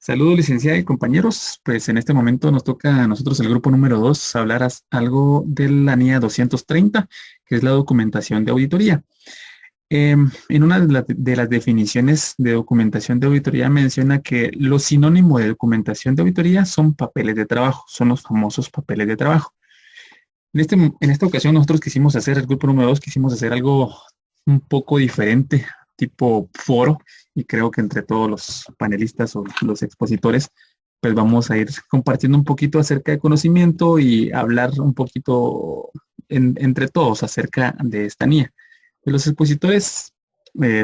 Saludos, licenciada y compañeros. Pues en este momento nos toca a nosotros, el grupo número 2, hablar algo de la NIA 230, que es la documentación de auditoría. En una de las definiciones de documentación de auditoría menciona que lo sinónimo de documentación de auditoría son papeles de trabajo, son los famosos papeles de trabajo. En esta ocasión nosotros quisimos hacer, el grupo número 2, quisimos hacer algo un poco diferente, tipo foro, y creo que entre todos los panelistas o los expositores, pues vamos a ir compartiendo un poquito acerca de conocimiento y hablar un poquito entre todos acerca de esta NIA. Los expositores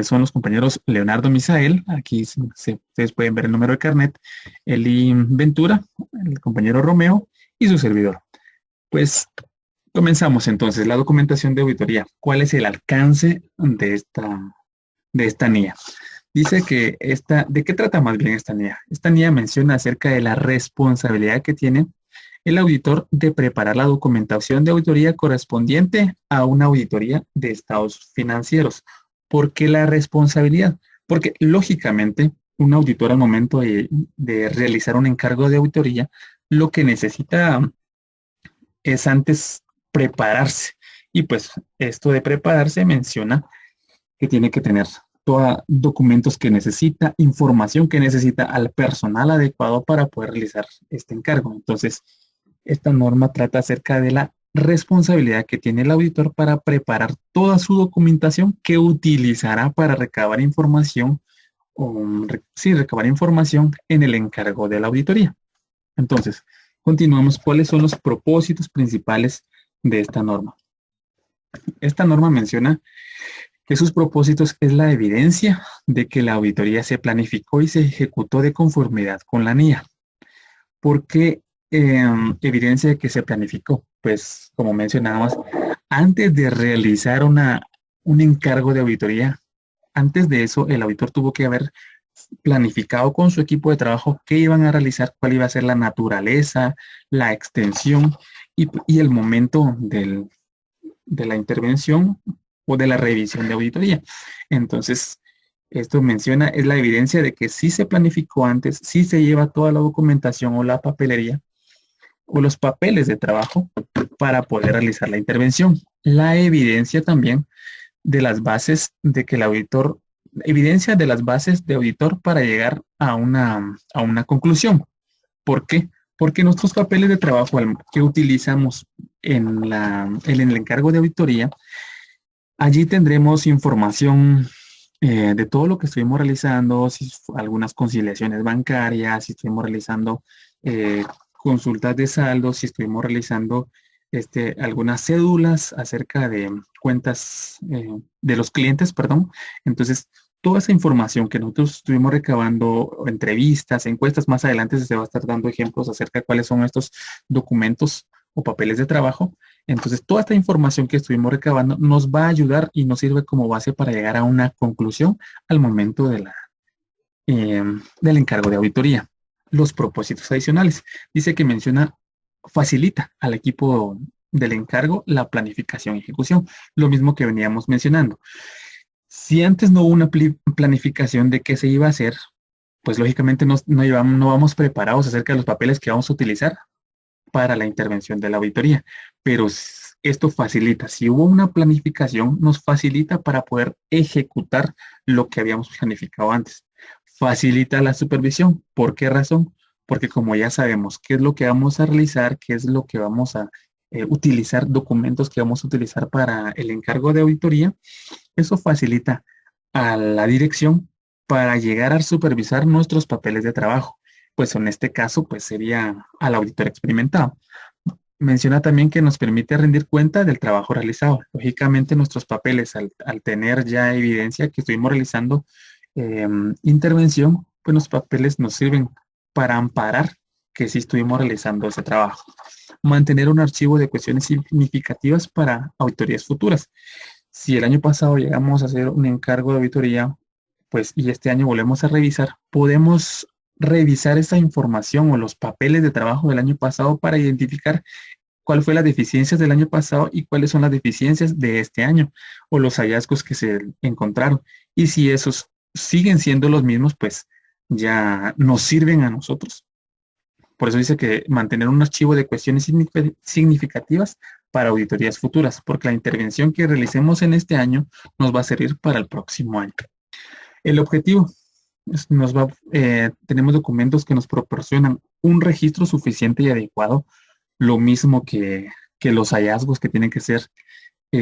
son los compañeros Leonardo Misael, aquí ustedes pueden ver el número de carnet, Eli Ventura, el compañero Romeo y su servidor. Pues comenzamos entonces, la documentación de auditoría. ¿Cuál es el alcance de esta NIA? Dice que ¿de qué trata más bien esta NIA? Esta NIA menciona acerca de la responsabilidad que tiene el auditor de preparar la documentación de auditoría correspondiente a una auditoría de estados financieros. ¿Por qué la responsabilidad? Porque lógicamente un auditor al momento de realizar un encargo de auditoría, lo que necesita es antes prepararse. Y pues esto de prepararse menciona que tiene que tener todos documentos que necesita, información que necesita al personal adecuado para poder realizar este encargo. Entonces, esta norma trata acerca de la responsabilidad que tiene el auditor para preparar toda su documentación que utilizará para recabar información recabar información en el encargo de la auditoría. Entonces, continuamos. ¿Cuáles son los propósitos principales de esta norma? Esta norma menciona que sus propósitos es la evidencia de que la auditoría se planificó y se ejecutó de conformidad con la NIA. ¿Por qué evidencia de que se planificó? Pues, como mencionábamos, antes de realizar un encargo de auditoría, antes de eso, el auditor tuvo que haber planificado con su equipo de trabajo qué iban a realizar, cuál iba a ser la naturaleza, la extensión y el momento de la intervención o de la revisión de auditoría. Entonces, esto menciona, es la evidencia de que sí se planificó antes, sí se lleva toda la documentación o la papelería o los papeles de trabajo para poder realizar la intervención. La evidencia también de las bases de que el auditor, evidencia de las bases de auditor para llegar a una conclusión. ¿Por qué? Porque nuestros papeles de trabajo que utilizamos en el encargo de auditoría, allí tendremos información de todo lo que estuvimos realizando, si algunas conciliaciones bancarias, si estuvimos realizando consultas de saldo, si estuvimos realizando algunas cédulas acerca de cuentas de los clientes, perdón. Entonces, toda esa información que nosotros estuvimos recabando, entrevistas, encuestas, más adelante se va a estar dando ejemplos acerca de cuáles son estos documentos o papeles de trabajo. Entonces, toda esta información que estuvimos recabando nos va a ayudar y nos sirve como base para llegar a una conclusión al momento del encargo de auditoría. Los propósitos adicionales. Dice que facilita al equipo del encargo la planificación y ejecución. Lo mismo que veníamos mencionando. Si antes no hubo una planificación de qué se iba a hacer, pues lógicamente no vamos preparados acerca de los papeles que vamos a utilizar para la intervención de la auditoría. Pero esto facilita, si hubo una planificación, nos facilita para poder ejecutar lo que habíamos planificado antes. Facilita la supervisión. ¿Por qué razón? Porque como ya sabemos qué es lo que vamos a realizar, qué es lo que vamos a utilizar, documentos que vamos a utilizar para el encargo de auditoría, eso facilita a la dirección para llegar a supervisar nuestros papeles de trabajo. Pues en este caso, pues sería al auditor experimentado. Menciona también que nos permite rendir cuenta del trabajo realizado. Lógicamente, nuestros papeles, al tener ya evidencia que estuvimos realizando intervención, pues los papeles nos sirven para amparar que sí estuvimos realizando ese trabajo. Mantener un archivo de cuestiones significativas para auditorías futuras. Si el año pasado llegamos a hacer un encargo de auditoría, pues y este año volvemos a revisar, podemos revisar esa información o los papeles de trabajo del año pasado para identificar cuál fue las deficiencias del año pasado y cuáles son las deficiencias de este año o los hallazgos que se encontraron. Y si esos siguen siendo los mismos, pues ya nos sirven a nosotros. Por eso dice que mantener un archivo de cuestiones significativas para auditorías futuras, porque la intervención que realicemos en este año nos va a servir para el próximo año. El objetivo tenemos documentos que nos proporcionan un registro suficiente y adecuado, lo mismo que los hallazgos que tienen que ser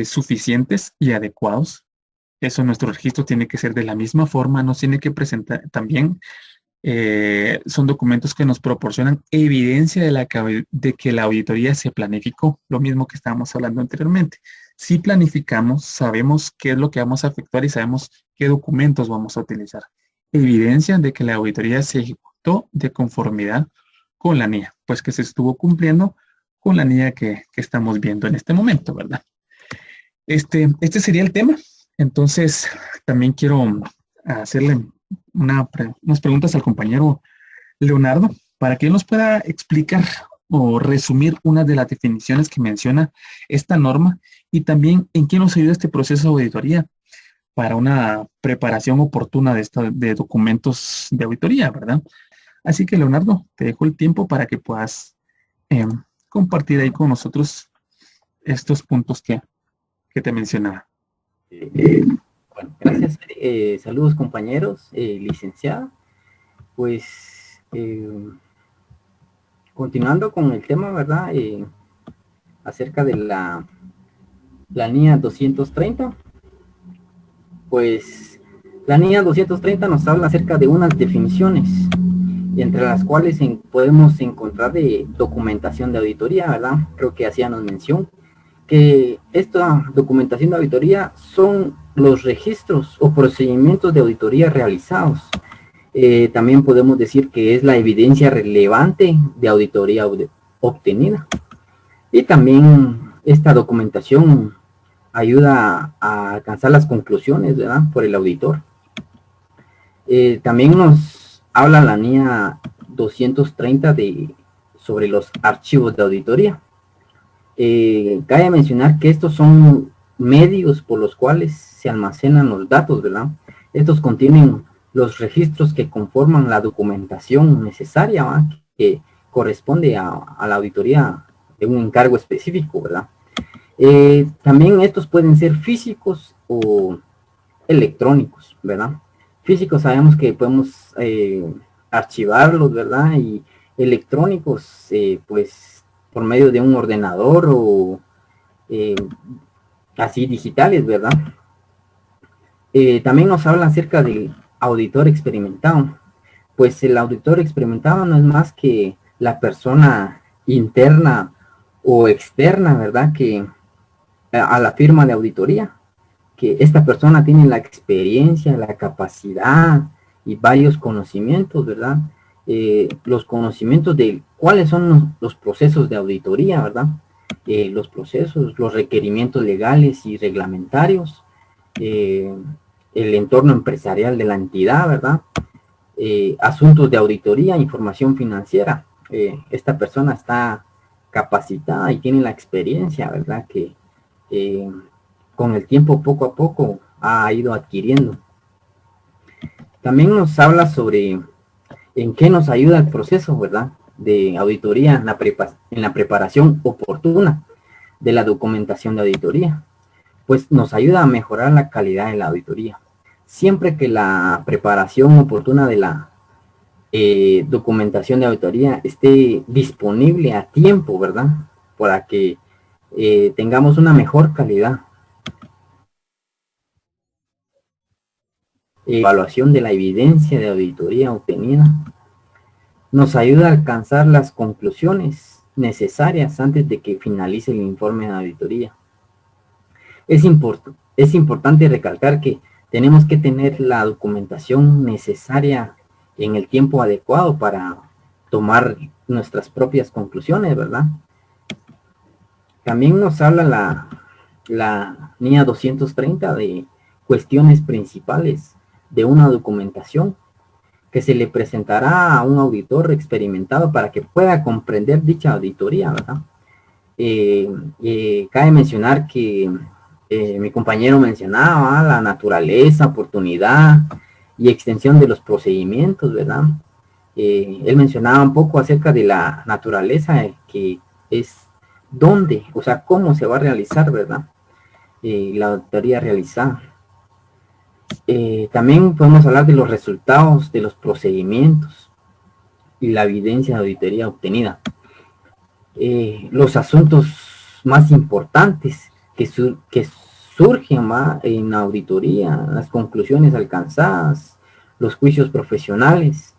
suficientes y adecuados. Eso, nuestro registro tiene que ser de la misma forma, nos tiene que presentar también, son documentos que nos proporcionan evidencia de que la auditoría se planificó, lo mismo que estábamos hablando anteriormente. Si planificamos, sabemos qué es lo que vamos a efectuar y sabemos qué documentos vamos a utilizar. Evidencia de que la auditoría se ejecutó de conformidad con la NIA, pues que se estuvo cumpliendo con la NIA que estamos viendo en este momento, ¿verdad? Este sería el tema. Entonces, también quiero hacerle unas preguntas al compañero Leonardo para que él nos pueda explicar o resumir una de las definiciones que menciona esta norma y también en qué nos ayuda este proceso de auditoría para una preparación oportuna de documentos de auditoría, ¿verdad? Así que, Leonardo, te dejo el tiempo para que puedas compartir ahí con nosotros estos puntos que te mencionaba. Bueno, gracias. Saludos, compañeros, licenciada. Pues, continuando con el tema, ¿verdad? Acerca de la NIA 230. Pues, la NIA 230 nos habla acerca de unas definiciones, entre las cuales podemos encontrar de documentación de auditoría, ¿verdad? Creo que hacíamos mención que esta documentación de auditoría son los registros o procedimientos de auditoría realizados. También podemos decir que es la evidencia relevante de auditoría obtenida. Y también esta documentación ayuda a alcanzar las conclusiones, ¿verdad?, por el auditor. También nos habla la NIA 230 sobre los archivos de auditoría. Cabe mencionar que estos son medios por los cuales se almacenan los datos, ¿verdad? Estos contienen los registros que conforman la documentación necesaria, ¿verdad?, que corresponde a la auditoría de un encargo específico, ¿verdad? También estos pueden ser físicos o electrónicos, ¿verdad? Físicos sabemos que podemos archivarlos, ¿verdad? Y electrónicos, pues por medio de un ordenador o así digitales, ¿verdad? También nos habla acerca del auditor experimentado. Pues el auditor experimentado no es más que la persona interna o externa, ¿verdad?, que a la firma de auditoría, que esta persona tiene la experiencia, la capacidad y varios conocimientos, ¿verdad? Los conocimientos de cuáles son los procesos de auditoría, ¿verdad? Los procesos, los requerimientos legales y reglamentarios, el entorno empresarial de la entidad, ¿verdad? Asuntos de auditoría, información financiera. Esta persona está capacitada y tiene la experiencia, ¿verdad?, que con el tiempo, poco a poco, ha ido adquiriendo. También nos habla sobre en qué nos ayuda el proceso, ¿verdad?, de auditoría en la preparación oportuna de la documentación de auditoría. Pues nos ayuda a mejorar la calidad de la auditoría. Siempre que la preparación oportuna de la documentación de auditoría esté disponible a tiempo, ¿verdad?, para que tengamos una mejor calidad. Evaluación de la evidencia de auditoría obtenida nos ayuda a alcanzar las conclusiones necesarias antes de que finalice el informe de auditoría. Es importante recalcar que tenemos que tener la documentación necesaria en el tiempo adecuado para tomar nuestras propias conclusiones, ¿verdad? También nos habla la NIA 230 de cuestiones principales de una documentación que se le presentará a un auditor experimentado para que pueda comprender dicha auditoría, ¿verdad? Cabe mencionar que mi compañero mencionaba la naturaleza, oportunidad y extensión de los procedimientos, ¿verdad? Él mencionaba un poco acerca de la naturaleza, que es dónde, o sea, cómo se va a realizar, ¿verdad? La auditoría realizada. También podemos hablar de los resultados de los procedimientos y la evidencia de auditoría obtenida. Los asuntos más importantes que surgen en la auditoría, las conclusiones alcanzadas, los juicios profesionales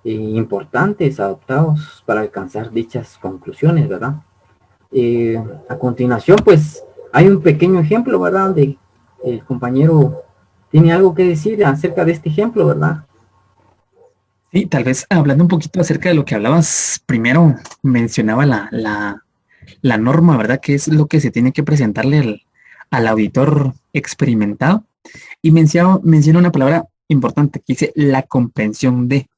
importantes adoptados para alcanzar dichas conclusiones, ¿verdad? A continuación, pues, hay un pequeño ejemplo, ¿verdad? Donde el compañero tiene algo que decir acerca de este ejemplo, ¿verdad? Sí, tal vez hablando un poquito acerca de lo que hablabas, primero mencionaba la norma, ¿verdad? Que es lo que se tiene que presentarle al auditor experimentado. Y menciona una palabra importante que dice la comprensión de.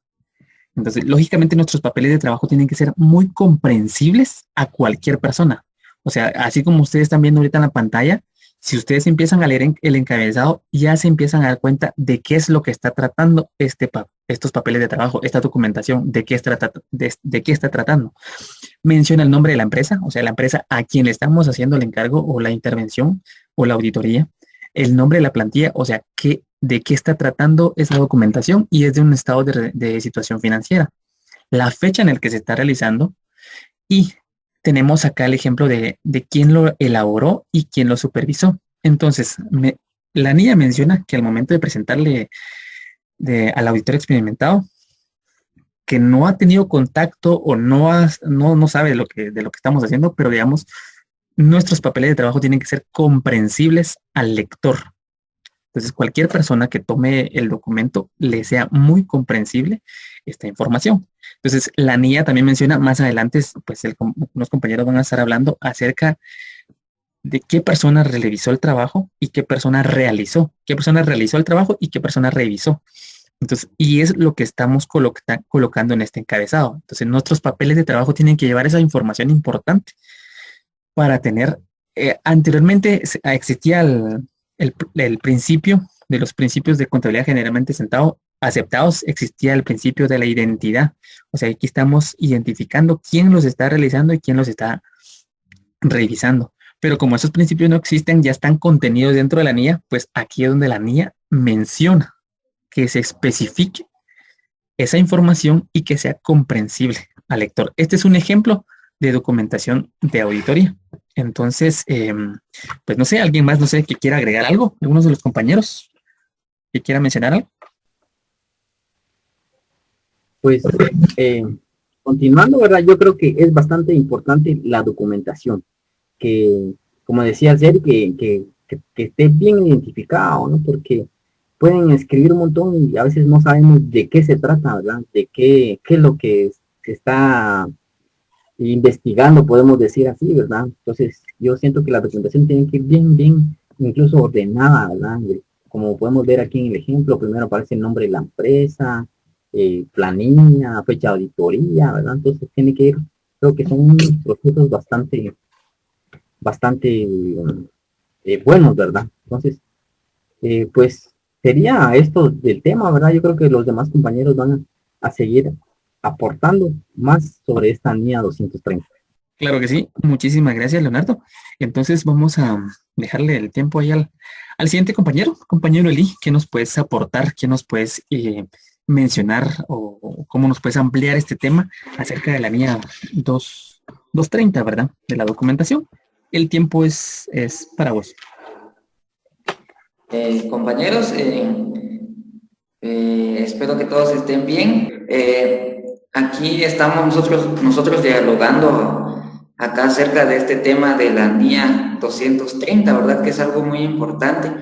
Entonces, lógicamente nuestros papeles de trabajo tienen que ser muy comprensibles a cualquier persona. O sea, así como ustedes están viendo ahorita en la pantalla, si ustedes empiezan a leer el encabezado, ya se empiezan a dar cuenta de qué es lo que está tratando estos papeles de trabajo, esta documentación, de qué está tratando. Menciona el nombre de la empresa, o sea, la empresa a quien le estamos haciendo el encargo o la intervención o la auditoría, el nombre de la plantilla, o sea, de qué está tratando esa documentación y es de un estado de situación financiera, la fecha en la que se está realizando y tenemos acá el ejemplo de quién lo elaboró y quién lo supervisó. Entonces, la niña menciona que al momento de presentarle al auditor experimentado, que no ha tenido contacto o no sabe de lo que estamos haciendo, pero digamos, nuestros papeles de trabajo tienen que ser comprensibles al lector. Entonces, cualquier persona que tome el documento le sea muy comprensible esta información. Entonces, la niña también menciona más adelante, pues unos compañeros van a estar hablando acerca de qué persona revisó el trabajo y qué persona realizó el trabajo y qué persona revisó. Entonces, y es lo que estamos colocando en este encabezado. Entonces, nuestros papeles de trabajo tienen que llevar esa información importante para tener, anteriormente existía el principio de los principios de contabilidad generalmente aceptados, existía el principio de la identidad. O sea, aquí estamos identificando quién los está realizando y quién los está revisando. Pero como esos principios no existen, ya están contenidos dentro de la NIA, pues aquí es donde la NIA menciona que se especifique esa información y que sea comprensible al lector. Este es un ejemplo de documentación de auditoría. Entonces, pues no sé, alguien más, no sé, que quiera agregar algo, algunos de los compañeros que quiera mencionar algo. Pues, continuando, ¿verdad? Yo creo que es bastante importante la documentación, que, como decía Seri, que esté bien identificado, ¿no? Porque pueden escribir un montón y a veces no sabemos de qué se trata, ¿verdad? De qué es lo que está investigando, podemos decir así, ¿verdad? Entonces, yo siento que la documentación tiene que ir bien, incluso ordenada, ¿verdad? Como podemos ver aquí en el ejemplo, primero aparece el nombre de la empresa, planilla, fecha de auditoría, ¿verdad? Entonces tiene que ir, creo que son procesos bastante buenos, ¿verdad? Entonces, pues sería esto del tema, ¿verdad? Yo creo que los demás compañeros van a seguir aportando más sobre esta NIA 230. Claro que sí, muchísimas gracias, Leonardo. Entonces vamos a dejarle el tiempo ahí al siguiente compañero Eli, ¿qué nos puedes aportar? ¿Qué nos puedes mencionar o cómo nos puedes ampliar este tema acerca de la NIA 230, ¿verdad? De la documentación. El tiempo es para vos. Compañeros, espero que todos estén bien. Aquí estamos nosotros dialogando acá acerca de este tema de la NIA 230, ¿verdad? Que es algo muy importante.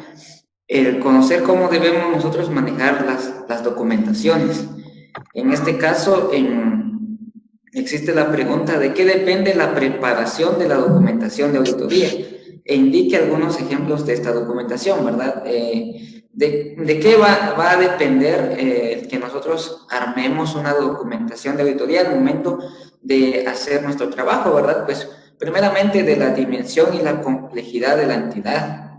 El conocer cómo debemos nosotros manejar las documentaciones. En este caso, existe la pregunta de qué depende la preparación de la documentación de auditoría e indique algunos ejemplos de esta documentación, ¿verdad? ¿De qué va a depender que nosotros armemos una documentación de auditoría al momento de hacer nuestro trabajo, ¿verdad? Pues primeramente de la dimensión y la complejidad de la entidad.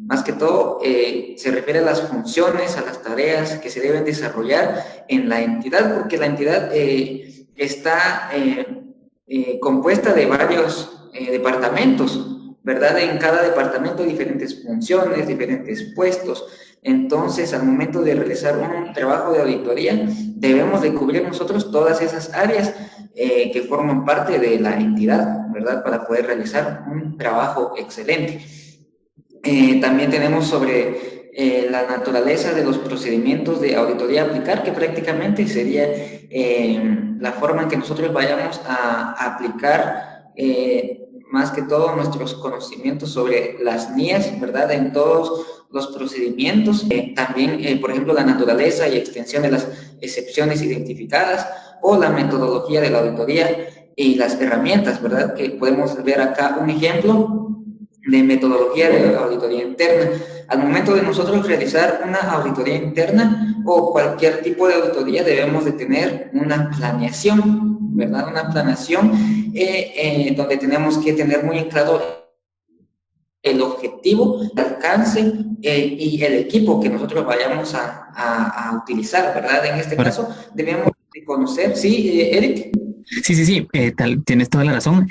más que todo se refiere a las funciones, a las tareas que se deben desarrollar en la entidad, porque la entidad está compuesta de varios departamentos, ¿verdad? En cada departamento hay diferentes funciones, diferentes puestos. Entonces, al momento de realizar un trabajo de auditoría, debemos de cubrir nosotros todas esas áreas que forman parte de la entidad, ¿verdad? Para poder realizar un trabajo excelente. También tenemos sobre la naturaleza de los procedimientos de auditoría a aplicar, que prácticamente sería la forma en que nosotros vayamos a aplicar más que todo nuestros conocimientos sobre las NIAs, ¿verdad? En todos los procedimientos. También, por ejemplo, la naturaleza y extensión de las excepciones identificadas o la metodología de la auditoría y las herramientas, ¿verdad? Que podemos ver acá un ejemplo de metodología de la auditoría interna. Al momento de nosotros realizar una auditoría interna o cualquier tipo de auditoría, debemos de tener una planeación, ¿verdad? Una planeación donde tenemos que tener muy en claro el objetivo, el alcance y el equipo que nosotros vayamos a utilizar, ¿verdad? En este caso, debemos de conocer, ¿sí, Eric? Sí, tienes toda la razón.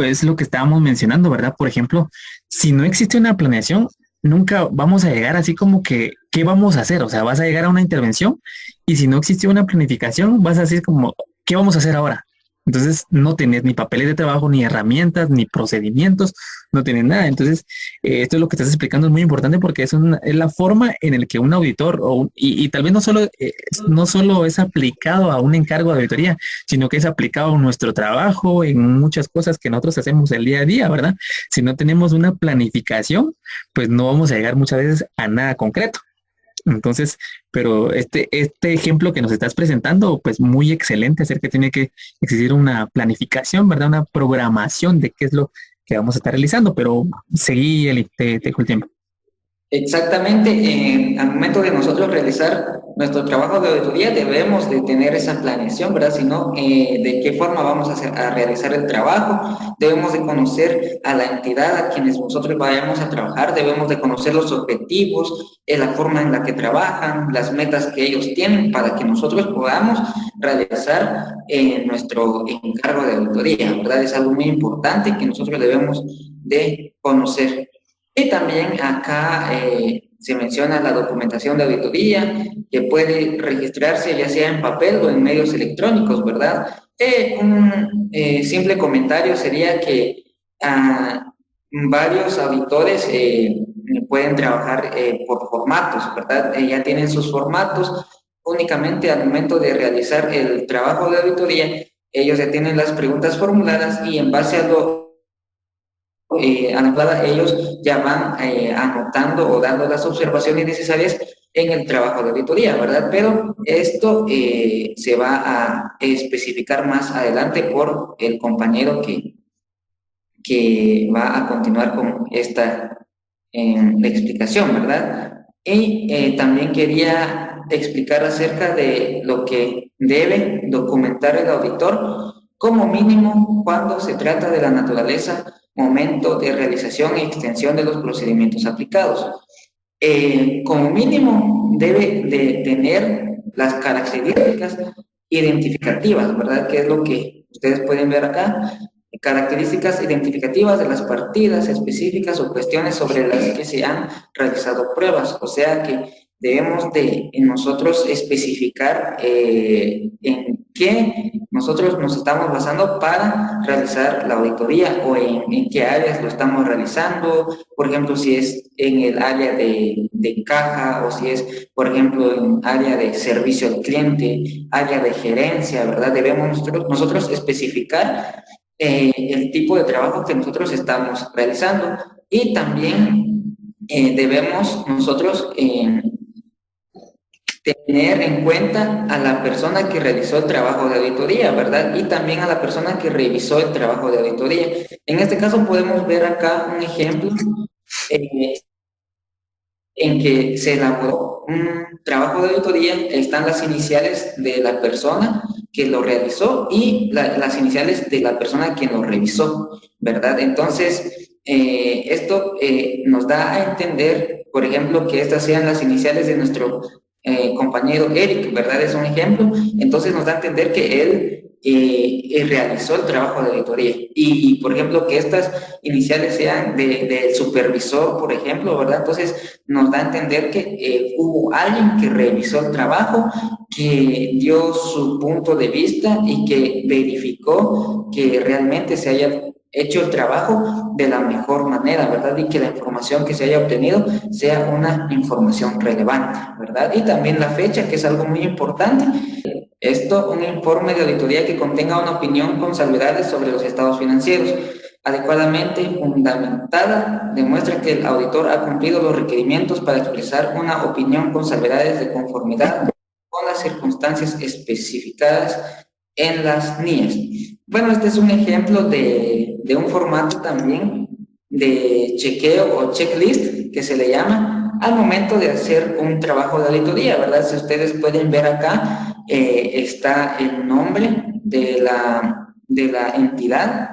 Es lo que estábamos mencionando, ¿verdad? Por ejemplo, si no existe una planeación, nunca vamos a llegar así como que, ¿qué vamos a hacer? O sea, vas a llegar a una intervención y si no existe una planificación, vas a decir como, ¿qué vamos a hacer ahora? Entonces, no tenés ni papeles de trabajo, ni herramientas, ni procedimientos, no tenés nada. Entonces, esto es lo que estás explicando, es muy importante porque es la forma en la que un auditor, y tal vez no solo es aplicado a un encargo de auditoría, sino que es aplicado a nuestro trabajo, en muchas cosas que nosotros hacemos el día a día, ¿verdad? Si no tenemos una planificación, pues no vamos a llegar muchas veces a nada concreto. Entonces, pero este ejemplo que nos estás presentando, pues muy excelente, hacer que tiene que existir una planificación, ¿verdad? Una programación de qué es lo que vamos a estar realizando, pero seguí, Eli, te dejo el tiempo. Exactamente, al momento de nosotros realizar nuestro trabajo de auditoría debemos de tener esa planeación, ¿verdad? Si no, ¿de qué forma vamos a realizar el trabajo? Debemos de conocer a la entidad a quienes nosotros vayamos a trabajar, debemos de conocer los objetivos, la forma en la que trabajan, las metas que ellos tienen para que nosotros podamos realizar nuestro encargo de auditoría, ¿verdad? Es algo muy importante que nosotros debemos de conocer. Y también acá se menciona la documentación de auditoría que puede registrarse ya sea en papel o en medios electrónicos, ¿verdad? Un simple comentario sería que varios auditores pueden trabajar por formatos, ¿verdad? Ya tienen sus formatos, únicamente al momento de realizar el trabajo de auditoría, ellos ya tienen las preguntas formuladas y en base a lo anotada, ellos ya van anotando o dando las observaciones necesarias en el trabajo de auditoría, ¿verdad? Pero esto se va a especificar más adelante por el compañero que va a continuar con esta explicación, ¿verdad? Y también quería explicar acerca de lo que debe documentar el auditor como mínimo cuando se trata de la naturaleza, momento de realización y extensión de los procedimientos aplicados. Como mínimo debe de tener las características identificativas, ¿verdad? Que es lo que ustedes pueden ver acá. Características identificativas de las partidas específicas o cuestiones sobre las que se han realizado pruebas. O sea que debemos de nosotros especificar en qué nosotros nos estamos basando para realizar la auditoría o en qué áreas lo estamos realizando. Por ejemplo, si es en el área de caja o si es, por ejemplo, en área de servicio al cliente, área de gerencia, ¿verdad? Debemos nosotros especificar el tipo de trabajo que nosotros estamos realizando y también debemos nosotros tener en cuenta a la persona que realizó el trabajo de auditoría, ¿verdad? Y también a la persona que revisó el trabajo de auditoría. En este caso podemos ver acá un ejemplo en que se elaboró un trabajo de auditoría, están las iniciales de la persona que lo realizó y las iniciales de la persona que lo revisó, ¿verdad? Entonces, esto nos da a entender, por ejemplo, que estas sean las iniciales de nuestro compañero Eric, ¿verdad? Es un ejemplo. Entonces nos da a entender que él realizó el trabajo de auditoría. Y, por ejemplo, que estas iniciales sean del supervisor, por ejemplo, ¿verdad? Entonces nos da a entender que hubo alguien que revisó el trabajo, que dio su punto de vista y que verificó que realmente se haya hecho el trabajo de la mejor manera, ¿verdad? Y que la información que se haya obtenido sea una información relevante, ¿verdad? Y también la fecha, que es algo muy importante. Esto, un informe de auditoría que contenga una opinión con salvedades sobre los estados financieros, adecuadamente fundamentada, demuestra que el auditor ha cumplido los requerimientos para expresar una opinión con salvedades de conformidad con las circunstancias especificadas en las NIES. Bueno, este es un ejemplo de un formato también de chequeo o checklist que se le llama al momento de hacer un trabajo de auditoría, ¿verdad? Si ustedes pueden ver acá, está el nombre de la entidad,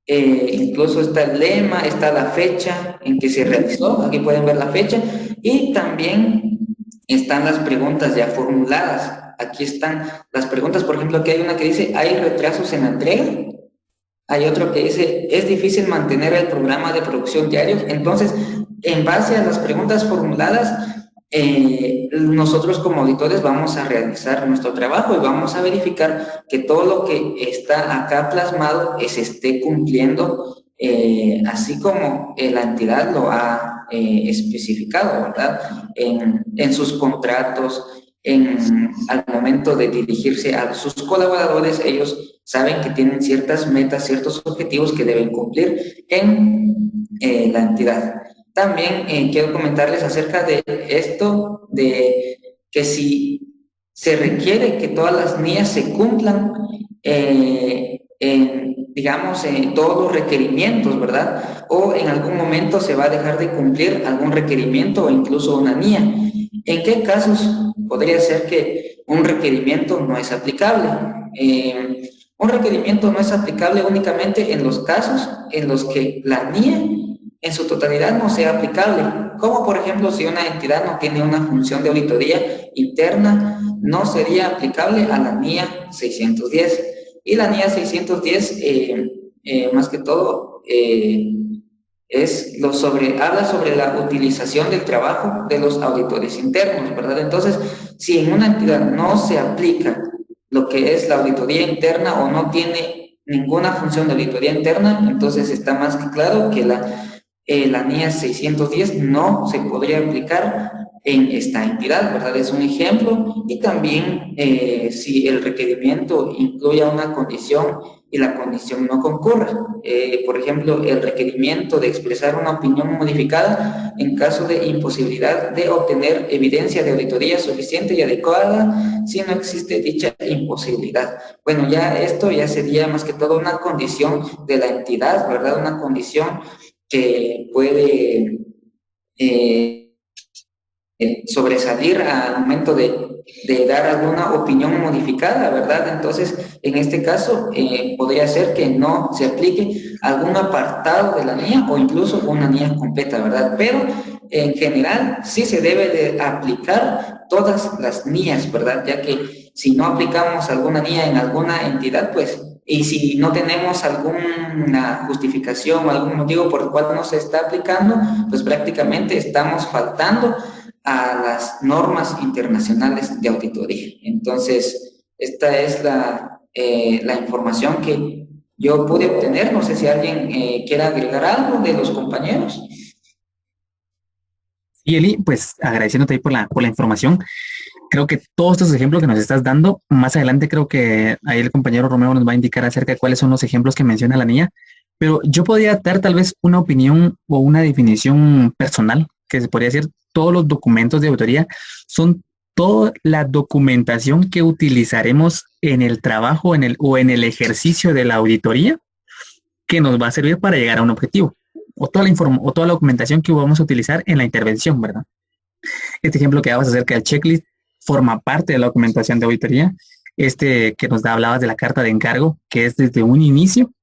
incluso está el lema, está la fecha en que se realizó, aquí pueden ver la fecha, y también están las preguntas ya formuladas. Aquí están las preguntas, por ejemplo, aquí hay una que dice, ¿hay retrasos en la entrega? Hay otro que dice, ¿es difícil mantener el programa de producción diario? Entonces, en base a las preguntas formuladas, nosotros como auditores vamos a realizar nuestro trabajo y vamos a verificar que todo lo que está acá plasmado se esté cumpliendo, así como la entidad lo ha especificado, ¿verdad? En sus contratos, al momento de dirigirse a sus colaboradores, ellos saben que tienen ciertas metas, ciertos objetivos que deben cumplir en la entidad. También quiero comentarles acerca de esto, de que si se requiere que todas las NIAs se cumplan, digamos, en todos los requerimientos, ¿verdad? O en algún momento se va a dejar de cumplir algún requerimiento o incluso una NIA. ¿En qué casos podría ser que un requerimiento no es aplicable? Un requerimiento no es aplicable únicamente en los casos en los que la NIA en su totalidad no sea aplicable, como por ejemplo si una entidad no tiene una función de auditoría interna, no sería aplicable a la NIA 610. Y la NIA 610, más que todo, habla sobre la utilización del trabajo de los auditores internos, ¿verdad? Entonces, si en una entidad no se aplica lo que es la auditoría interna o no tiene ninguna función de auditoría interna, entonces está más que claro que la NIA 610 no se podría aplicar en esta entidad, ¿verdad? Es un ejemplo. Y también si el requerimiento incluye una condición y la condición no concurra. Por ejemplo, el requerimiento de expresar una opinión modificada en caso de imposibilidad de obtener evidencia de auditoría suficiente y adecuada si no existe dicha imposibilidad. Bueno, ya esto ya sería más que todo una condición de la entidad, ¿verdad? Una condición que puede sobresalir al momento de dar alguna opinión modificada, ¿verdad? Entonces, en este caso, podría ser que no se aplique algún apartado de la NIA o incluso una NIA completa, ¿verdad? Pero, en general, sí se debe de aplicar todas las NIAs, ¿verdad? Ya que si no aplicamos alguna NIA en alguna entidad, pues, y si no tenemos alguna justificación o algún motivo por el cual no se está aplicando, pues prácticamente estamos faltando a las normas internacionales de auditoría. Entonces, esta es la información que yo pude obtener. No sé si alguien quiera agregar algo de los compañeros. Y Eli, pues agradeciéndote ahí por la información. Creo que todos estos ejemplos que nos estás dando, más adelante creo que ahí el compañero Romeo nos va a indicar acerca de cuáles son los ejemplos que menciona la niña, pero yo podría dar tal vez una opinión o una definición personal, que se podría decir, todos los documentos de auditoría son toda la documentación que utilizaremos en el trabajo o en el ejercicio de la auditoría que nos va a servir para llegar a un objetivo, o toda la documentación que vamos a utilizar en la intervención, ¿verdad? Este ejemplo que dabas acerca del checklist forma parte de la documentación de auditoría. Este que hablabas de la carta de encargo, que es desde un inicio,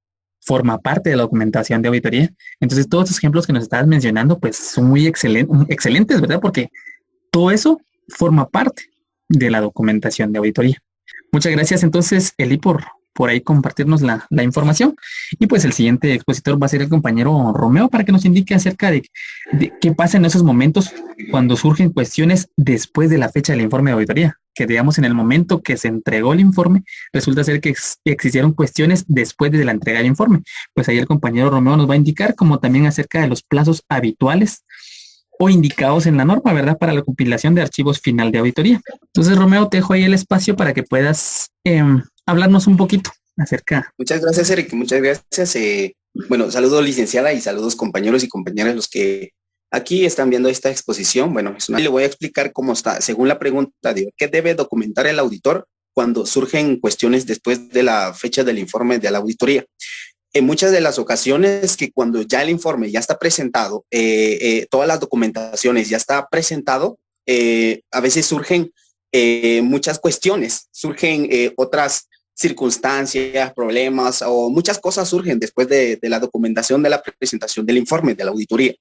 forma parte de la documentación de auditoría. Entonces, todos los ejemplos que nos estabas mencionando, pues son muy excelentes, ¿verdad? Porque todo eso forma parte de la documentación de auditoría. Muchas gracias entonces, Eli, por ahí compartirnos la información. Y pues el siguiente expositor va a ser el compañero Romeo para que nos indique acerca de qué pasa en esos momentos cuando surgen cuestiones después de la fecha del informe de auditoría. Que digamos en el momento que se entregó el informe, resulta ser que existieron cuestiones después de la entrega del informe. Pues ahí el compañero Romeo nos va a indicar como también acerca de los plazos habituales o indicados en la norma, ¿verdad? Para la compilación de archivos final de auditoría. Entonces, Romeo, te dejo ahí el espacio para que puedas hablarnos un poquito acerca. Muchas gracias, Eric. Muchas gracias. Bueno, saludos, licenciada, y saludos, compañeros y compañeras, los que aquí están viendo esta exposición. Bueno, le voy a explicar cómo está. Según la pregunta de ¿qué debe documentar el auditor cuando surgen cuestiones después de la fecha del informe de la auditoría? En muchas de las ocasiones que cuando ya el informe ya está presentado, todas las documentaciones ya está presentado, a veces surgen muchas cuestiones, surgen otras circunstancias, problemas o muchas cosas surgen después de la documentación de la presentación del informe de la auditoría.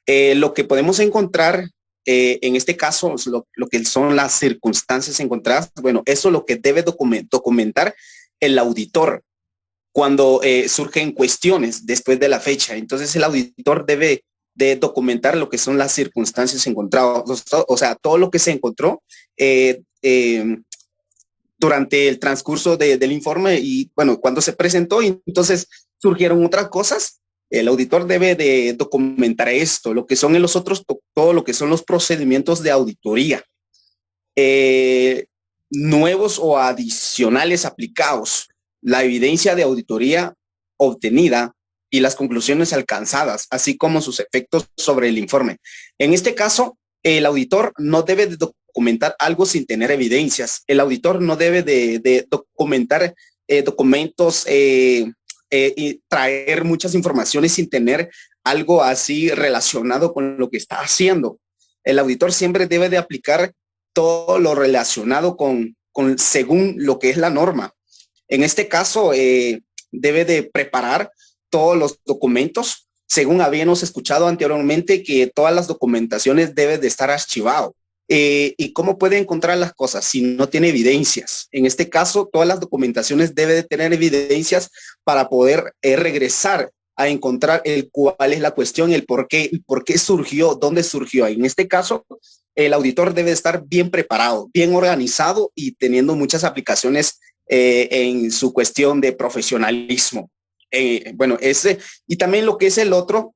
Lo que podemos encontrar en este caso, lo que son las circunstancias encontradas, bueno, eso es lo que debe documentar el auditor cuando surgen cuestiones después de la fecha. Entonces el auditor debe de documentar lo que son las circunstancias encontradas, o sea, todo lo que se encontró durante el transcurso del informe y, bueno, cuando se presentó y entonces surgieron otras cosas. El auditor debe de documentar esto, lo que son en los otros, todo lo que son los procedimientos de auditoría, nuevos o adicionales aplicados, la evidencia de auditoría obtenida y las conclusiones alcanzadas, así como sus efectos sobre el informe. En este caso, el auditor no debe de documentar algo sin tener evidencias. El auditor no debe de documentar documentos y traer muchas informaciones sin tener algo así relacionado con lo que está haciendo. El auditor siempre debe de aplicar todo lo relacionado con según lo que es la norma. En este caso, debe de preparar todos los documentos, según habíamos escuchado anteriormente, que todas las documentaciones deben de estar archivadas. ¿Y cómo puede encontrar las cosas si no tiene evidencias? En este caso, todas las documentaciones deben de tener evidencias para poder regresar a encontrar cuál es la cuestión, el por qué surgió, dónde surgió. En este caso, el auditor debe estar bien preparado, bien organizado y teniendo muchas aplicaciones en su cuestión de profesionalismo. Bueno, y también lo que es el otro,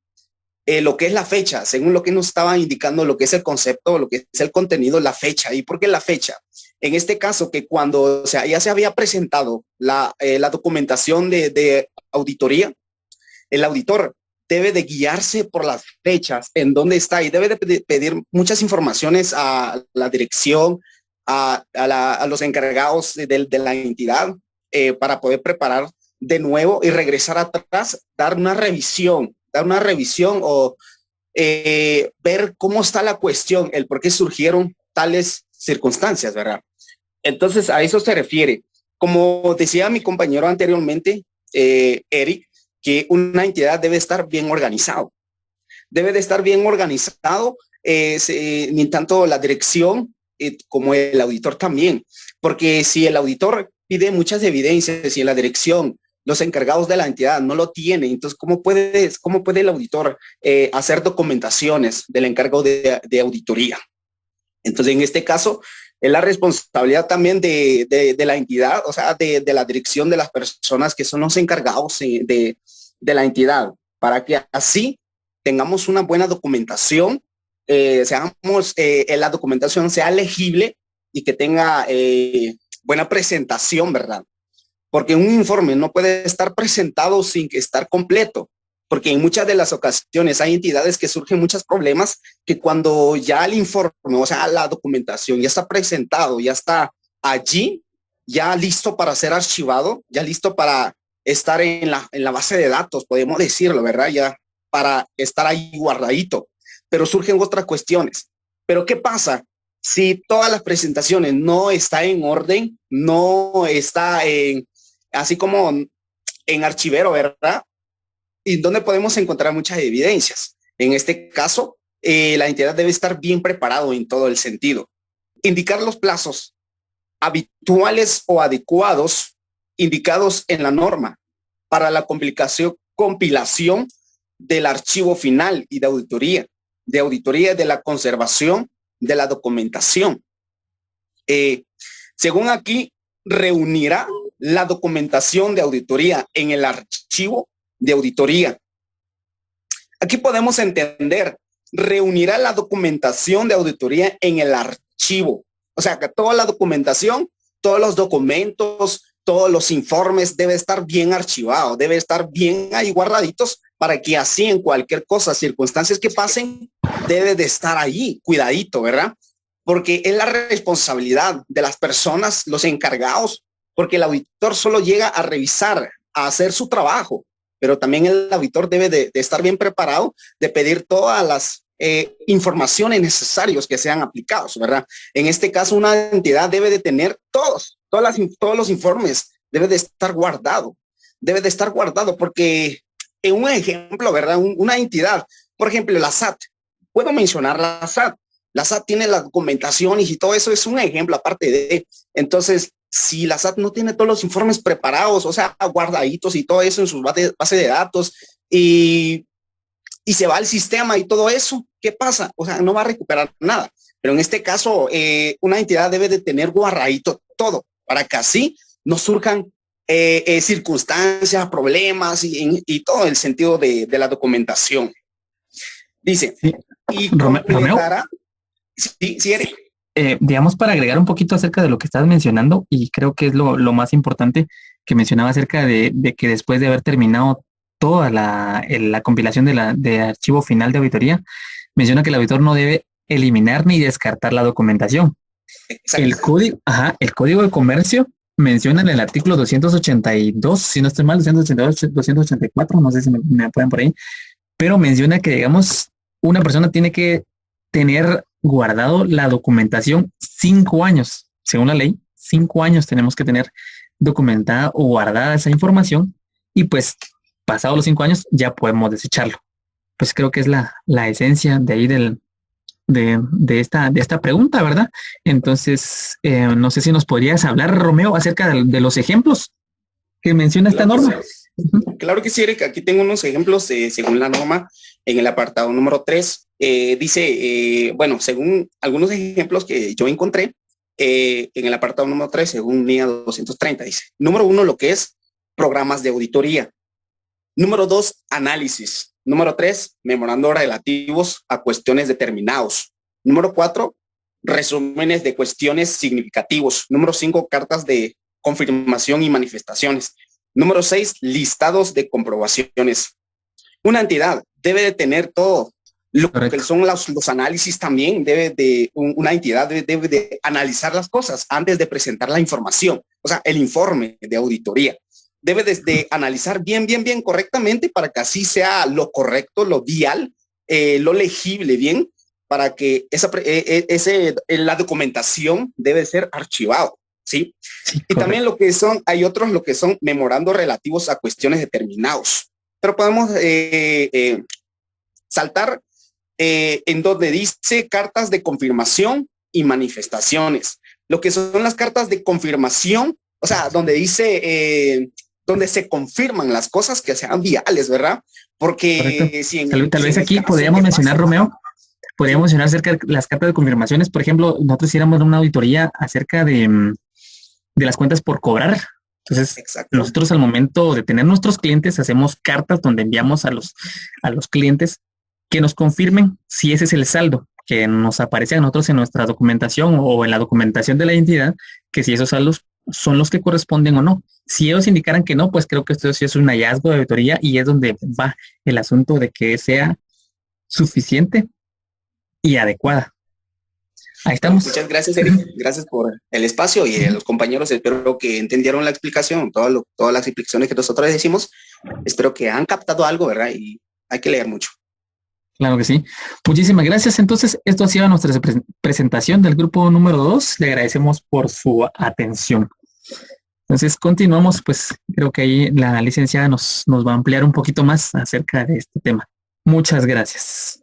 lo que es la fecha, según lo que nos estaba indicando, lo que es el concepto, lo que es el contenido, la fecha. ¿Y por qué la fecha? En este caso, que cuando ya se había presentado la documentación de auditoría, el auditor debe de guiarse por las fechas en dónde está y debe de pedir muchas informaciones a la dirección, a los encargados de la entidad para poder preparar de nuevo y regresar atrás, dar una revisión o ver cómo está la cuestión, el por qué surgieron tales circunstancias, ¿verdad? Entonces, a eso se refiere. Como decía mi compañero anteriormente, Eric, que una entidad debe estar bien organizado. Debe de estar bien organizado, ni tanto la dirección como el auditor también. Porque si el auditor pide muchas evidencias y la dirección, los encargados de la entidad no lo tienen, entonces, ¿cómo puede el auditor hacer documentaciones del encargo de auditoría? Entonces, en este caso, es la responsabilidad también de la entidad, o sea, de la dirección de las personas que son los encargados de la entidad, para que así tengamos una buena documentación, la documentación sea legible y que tenga buena presentación, ¿verdad? Porque un informe no puede estar presentado sin estar completo, porque en muchas de las ocasiones hay entidades que surgen muchos problemas que cuando ya el informe, o sea, la documentación ya está presentado, ya está allí, ya listo para ser archivado, ya listo para estar en la base de datos, podemos decirlo, ¿verdad? Ya para estar ahí guardadito, pero surgen otras cuestiones. Pero ¿qué pasa si todas las presentaciones no está en orden, no está así como en archivero, ¿verdad? ¿Y dónde podemos encontrar muchas evidencias? En este caso, la entidad debe estar bien preparado en todo el sentido. Indicar los plazos habituales o adecuados indicados en la norma para la compilación del archivo final y de auditoría de la conservación de la documentación. Según aquí, reunirá la documentación de auditoría en el archivo de auditoría. Aquí podemos entender, reunirá la documentación de auditoría en el archivo. O sea, que toda la documentación, todos los documentos, todos los informes debe estar bien archivado, debe estar bien ahí guardaditos para que así en cualquier cosa, circunstancias que pasen, debe de estar ahí, cuidadito, ¿verdad? Porque es la responsabilidad de las personas, los encargados, porque el auditor solo llega a revisar, a hacer su trabajo, pero también el auditor debe de estar bien preparado, de pedir todas las informaciones necesarias que sean aplicados, ¿verdad? En este caso, una entidad debe de tener todos los informes, debe de estar guardado, porque en un ejemplo, ¿verdad? Una entidad, por ejemplo, la SAT, puedo mencionar la SAT. La SAT tiene la documentación y todo eso es un ejemplo aparte de. Entonces, si la SAT no tiene todos los informes preparados, o sea, guardaditos y todo eso en su base de datos y se va al sistema y todo eso, ¿qué pasa? O sea, no va a recuperar nada. Pero en este caso, una entidad debe de tener guardadito todo para que así no surjan circunstancias, problemas y todo el sentido de la documentación. Dice, sí. Y Romeo, sí, Eric. Digamos, para agregar un poquito acerca de lo que estás mencionando, y creo que es lo más importante que mencionaba acerca de que después de haber terminado toda la compilación de archivo final de auditoría, menciona que el auditor no debe eliminar ni descartar la documentación. El código de comercio menciona en el artículo 282, si no estoy mal, 282, 284, no sé si me apoyan por ahí, pero menciona que, digamos, una persona tiene que tener guardado la documentación 5 años, según la ley, 5 años tenemos que tener documentada o guardada esa información y pues pasados los 5 años ya podemos desecharlo. Pues creo que es la esencia de ahí de esta pregunta, ¿verdad? Entonces, no sé si nos podrías hablar, Romeo, acerca de los ejemplos que menciona esta norma. Claro que sí, Eric. Aquí tengo unos ejemplos según la norma en el apartado número 3. Dice, bueno, según algunos ejemplos que yo encontré en el apartado número 3, según NIA 230, dice, número 1, lo que es programas de auditoría. Número 2, análisis. Número 3, memorandos relativos a cuestiones determinados. Número 4, resúmenes de cuestiones significativos. Número 5, cartas de confirmación y manifestaciones. Número 6, listados de comprobaciones. Una entidad debe de tener todo lo que son los análisis también. Una entidad debe de analizar las cosas antes de presentar la información. O sea, el informe de auditoría. Debe de analizar bien correctamente para que así sea lo correcto, lo vial, lo legible bien, para que la documentación debe ser archivado. ¿Sí? Sí, y también hay otros lo que son memorandos relativos a cuestiones determinados. Pero podemos saltar en donde dice cartas de confirmación y manifestaciones. Lo que son las cartas de confirmación, o sea, donde dice, donde se confirman las cosas que sean viales, ¿verdad? Porque tal vez aquí podríamos mencionar, Romeo, podríamos mencionar acerca de las cartas de confirmaciones. Por ejemplo, nosotros hiciéramos una auditoría acerca de las cuentas por cobrar. Entonces, nosotros al momento de tener nuestros clientes, hacemos cartas donde enviamos a los clientes que nos confirmen si ese es el saldo que nos aparece a nosotros en nuestra documentación o en la documentación de la entidad, que si esos saldos son los que corresponden o no. Si ellos indicaran que no, pues creo que esto sí es un hallazgo de auditoría y es donde va el asunto de que sea suficiente y adecuada. Ahí estamos. Muchas gracias, Eric. Gracias por el espacio y a los compañeros. Espero que entendieron la explicación, todas las explicaciones que nosotros decimos. Espero que han captado algo, ¿verdad? Y hay que leer mucho. Claro que sí. Muchísimas gracias. Entonces, esto ha sido nuestra presentación del grupo número 2. Le agradecemos por su atención. Entonces continuamos, pues creo que ahí la licenciada nos va a ampliar un poquito más acerca de este tema. Muchas gracias.